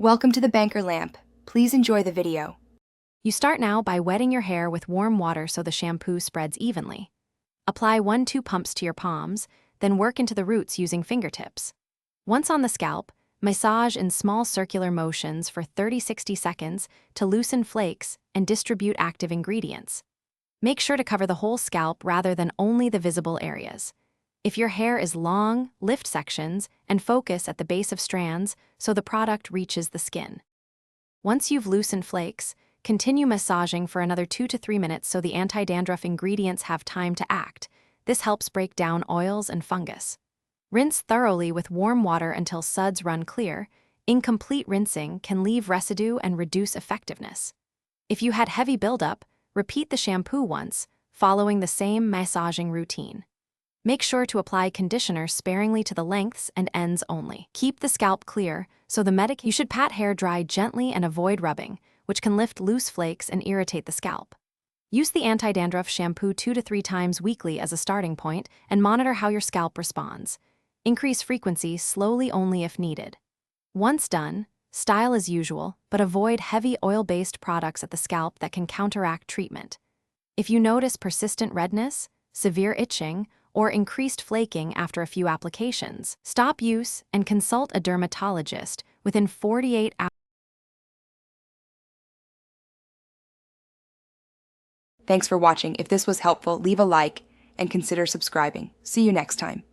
Welcome to the Banker Lamp. Please enjoy the video. You start now by wetting your hair with warm water so the shampoo spreads evenly. Apply 1-2 pumps to your palms, then work into the roots using fingertips. Once on the scalp, massage in small circular motions for 30-60 seconds to loosen flakes and distribute active ingredients. Make sure to cover the whole scalp rather than only the visible areas. If your hair is long, lift sections and focus at the base of strands so the product reaches the skin. Once you've loosened flakes, continue massaging for another 2 to 3 minutes so the anti-dandruff ingredients have time to act. This helps break down oils and fungus. Rinse thoroughly with warm water until suds run clear. Incomplete rinsing can leave residue and reduce effectiveness. If you had heavy buildup, repeat the shampoo once, following the same massaging routine. Make sure to apply conditioner sparingly to the lengths and ends only. Keep the scalp clear, so you should pat hair dry gently and avoid rubbing, which can lift loose flakes and irritate the scalp. Use the anti-dandruff shampoo 2 to 3 times weekly as a starting point and monitor how your scalp responds. Increase frequency slowly only if needed. Once done, style as usual, but avoid heavy oil-based products at the scalp that can counteract treatment. If you notice persistent redness, severe itching, or increased flaking after a few applications, stop use and consult a dermatologist within 48 hours. Thanks for watching. If this was helpful, leave a like and consider subscribing. See you next time.